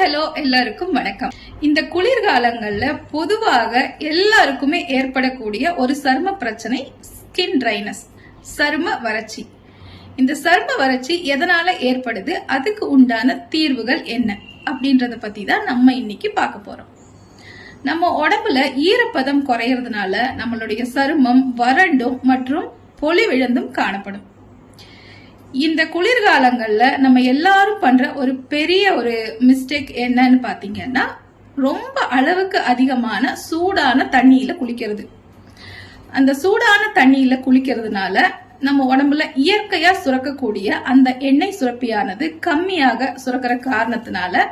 Hello, எல்லாருக்கும் வணக்கம். இந்த குளிர்காலங்கள்ல பொதுவாக எல்லாருக்குமே ஏற்படக்கூடிய ஒரு சரும பிரச்சனை ஸ்கின் ட்ரைனஸ், சரும வறட்சி. இந்த சரும வறட்சி எதனால ஏற்படுது, அதுக்கு உண்டான தீர்வுகள் என்ன அப்படின்றத பத்தி தான் நம்ம இன்னைக்கு பார்க்க போறோம். நம்ம உடம்புல ஈரப்பதம் குறையறதுனால நம்மளுடைய சருமம் வறண்டும் மற்றும் பொலிவிழந்தும் காணப்படும். இந்த குளிர்காலங்கள்ல நம்ம எல்லாரும் பண்ற ஒரு பெரிய ஒரு மிஸ்டேக் என்னன்னு பாத்தீங்கன்னா, ரொம்ப அளவுக்கு அதிகமான சூடான தண்ணியில குளிக்கிறது. அந்த சூடான தண்ணியில குளிக்கிறதுனால நம்ம உடம்புல இயற்கையா சுரக்கக்கூடிய அந்த எண்ணெய் சுரப்பியானது கம்மியாக சுரக்கிற காரணத்தினால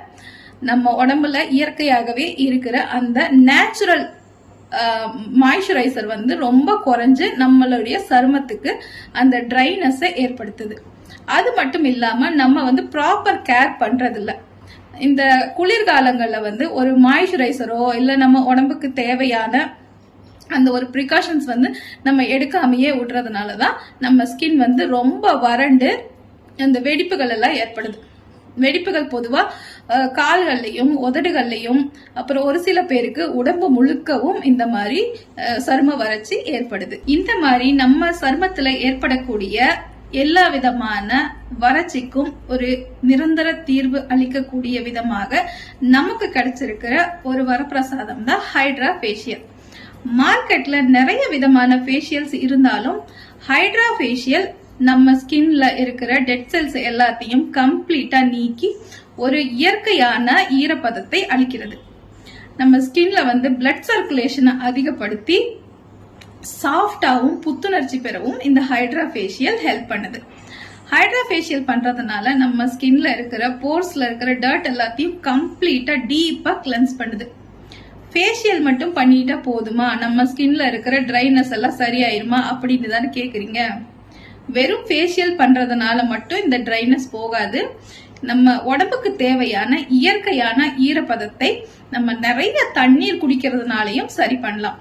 நம்ம உடம்புல இயற்கையாகவே இருக்கிற அந்த நேச்சுரல் மாய்ஸ்சரைசர் ரொம்ப குறைஞ்சு நம்மளுடைய சருமத்துக்கு அந்த ட்ரைனஸை ஏற்படுத்துது. அது மட்டும் இல்லாம நம்ம ப்ராப்பர் கேர் பண்றது இல்ல. இந்த குளிர்காலங்கள்ல ஒரு மாய்ஸ்சரைசரோ இல்ல நம்ம உடம்புக்கு தேவையான அந்த ஒரு ப்ரிகாஷன்ஸ் நம்ம எடுக்காமையே விடுறதுனாலதான் நம்ம ஸ்கின் ரொம்ப வறண்டு அந்த வெடிப்புகள் எல்லாம் ஏற்படுது. வெடிப்புகள் பொதுவா கால்கள்லையும் உதடுகள்லையும் அப்புறம் ஒரு சில பேருக்கு உடம்பு முழுக்கவும் இந்த மாதிரி சரும வறட்சி ஏற்படுது. இந்த மாதிரி நம்ம சருமத்துல ஏற்படக்கூடிய எல்லா விதமான வறட்சிக்கும் ஒரு நிரந்தர தீர்வு அளிக்கக்கூடிய விதமாக நமக்கு கிடைச்சிருக்கிற ஒரு வரப்பிரசாதம் தான் ஹைட்ரா ஃபேஷியல். மார்க்கெட்ல நிறைய விதமான ஃபேஷியல்ஸ் இருந்தாலும் ஹைட்ரா ஃபேஷியல் நம்ம ஸ்கின்ல இருக்கிற டெட் செல்ஸ் எல்லாத்தையும் கம்ப்ளீட்டா நீக்கி ஒரு இயற்கையான ஈரப்பதத்தை அளிக்கிறது. நம்ம ஸ்கின்ல பிளட் சர்க்குலேஷனை அதிகப்படுத்தி சாஃப்டாவும் புத்துணர்ச்சி பெறவும் இந்த ஹைட்ரா ஃபேஷியல் ஹெல்ப் பண்ணுது. ஹைட்ரா ஃபேஷியல் பண்றதுனால நம்ம ஸ்கின்ல இருக்கிற போர்ஸ்ல இருக்கிற டர்ட் எல்லாத்தையும் கம்ப்ளீட்டா டீப்பா கிளென்ஸ் பண்ணுது. ஃபேஷியல் மட்டும் பண்ணிட்டா போதுமா, நம்ம ஸ்கின்ல இருக்கிற ட்ரைனஸ் எல்லாம் சரியாயிருமா அப்படின்னு தானே கேக்குறீங்க. வெறும் ஃபேஷியல் பண்றதுனால மட்டும் இந்த ட்ரைனஸ் போகாது. நம்ம உடம்புக்கு தேவையான இயற்கையான ஈரப்பதத்தை நம்ம நிறைய தண்ணீர் குடிக்கிறதுனாலையும் சரி பண்ணலாம்.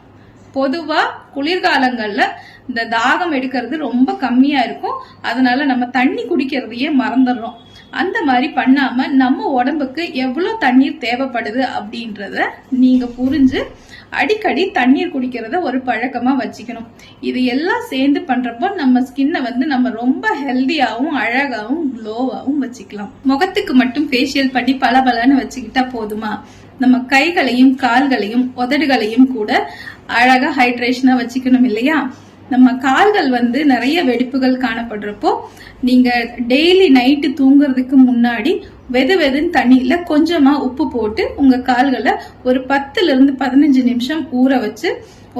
பொதுவா குளிர்காலங்கள்ல இந்த தாகம் எடுக்கிறது ரொம்ப கம்மியா இருக்கும். அதனால நம்ம தண்ணி குடிக்கிறதையே மறந்துடுறோம். அந்த மாதிரி பண்ணாம நம்ம உடம்புக்கு எவ்வளவு தண்ணீர் தேவைப்படுது அப்படின்றத நீங்க புரிஞ்சு அடிக்கடி தண்ணீர் குடிக்கிறத ஒரு பழக்கமா வச்சுக்கணும். இது எல்லாம் சேர்ந்து பண்றப்போ நம்ம ஸ்கின்னை நம்ம ரொம்ப ஹெல்தியாவும் அழகாவும் க்ளோவாவும் வச்சுக்கலாம். முகத்துக்கு மட்டும் ஃபேஷியல் பண்ணி பளபளன்னு வச்சுக்கிட்டா போதுமா, நம்ம கைகளையும் கால்களையும் உதடுகளையும் கூட அழகா ஹைட்ரேஷனா வச்சுக்கணும் இல்லையா. நம்ம கால்கள் நிறைய வெடிப்புகள் காணப்படுறப்போ நீங்க டெய்லி நைட்டு தூங்குறதுக்கு முன்னாடி வெது வெதுன்னு தண்ணியில கொஞ்சமா உப்பு போட்டு உங்க கால்களை ஒரு 10 இருந்து 15 நிமிஷம் ஊற வச்சு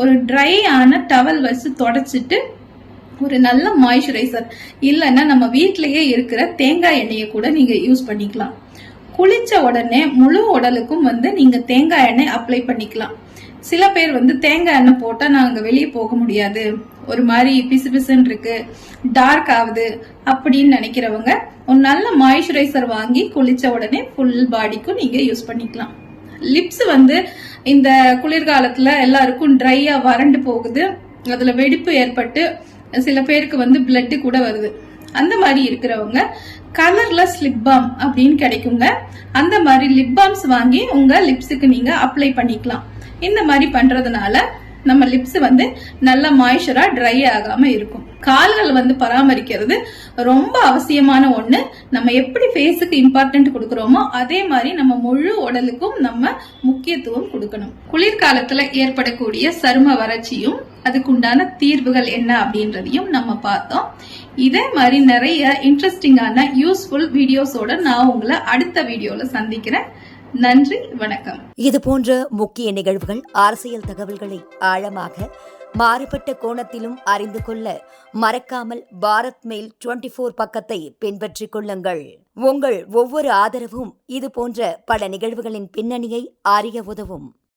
ஒரு ட்ரை ஆன டவல் வச்சு தொடச்சிட்டு ஒரு நல்ல மாய்ஸ்சரைசர் இல்லைன்னா நம்ம வீட்டிலேயே இருக்கிற தேங்காய் எண்ணெயை கூட நீங்க யூஸ் பண்ணிக்கலாம். குளிச்ச உடனே முழு உடலுக்கும் நீங்க தேங்காய் எண்ணெய் அப்ளை பண்ணிக்கலாம். சில பேர் தேங்காய் எண்ணெய் போட்டா நாங்க வெளியே போக முடியாது, ஒரு மாதிரி பிசு பிசுன்னு இருக்கு, டார்க் ஆகுது அப்படின்னு நினைக்கிறவங்க ஒரு நல்ல மாய்ஸ்சரைசர் வாங்கி குளிச்ச உடனே ஃபுல் பாடிக்கும் நீங்க யூஸ் பண்ணிக்கலாம். லிப்ஸ் இந்த குளிர்காலத்துல எல்லாருக்கும் ட்ரையா வறண்டு போகுது, அதுல வெடிப்பு ஏற்பட்டு சில பேருக்கு பிளட் கூட வருது. அந்த மாதிரி இருக்கிறவங்க கலர்லெஸ் லிப் பாம் அப்படின்னு கிடைக்குங்க. அந்த மாதிரி லிப் பாம்ஸ் வாங்கி உங்க லிப்ஸுக்கு நீங்க அப்ளை பண்ணிக்கலாம். இந்த மாதிரி பண்றதுனால நம்ம லிப்ஸ் நல்ல மாய்ஸ்சரா ட்ரை ஆகாம இருக்கும். கால்கள் பராமரிக்கிறது ரொம்ப அவசியமான ஒண்ணு. நம்ம எப்படி ஃபேஸுக்கு இம்பார்ட்டன்ட் கொடுக்கறோமோ அதே மாதிரி நம்ம முழு உடலுக்கும் நம்ம முக்கியத்துவம் கொடுக்கணும். குளிர்காலத்துல ஏற்படக்கூடிய சரும வறட்சியும் அதுக்குண்டான தீர்வுகள் என்ன அப்படின்றதையும் நம்ம பார்த்தோம். இதே மாதிரி நிறைய இன்ட்ரெஸ்டிங்கான யூஸ்ஃபுல் வீடியோஸோட நான் உங்களை அடுத்த வீடியோல சந்திக்கிறேன். நன்றி, வணக்கம். இது போன்ற முக்கிய நிகழ்வுகள், அரசியல் தகவல்களை ஆழமாக மாறுபட்ட கோணத்திலும் அறிந்து கொள்ள மறக்காமல் பாரத் மெயில் 24 பக்கத்தை பின்பற்றிக் கொள்ளுங்கள். உங்கள் ஒவ்வொரு ஆதரவும் இது போன்ற பல நிகழ்வுகளின் பின்னணியை அறிய உதவும்.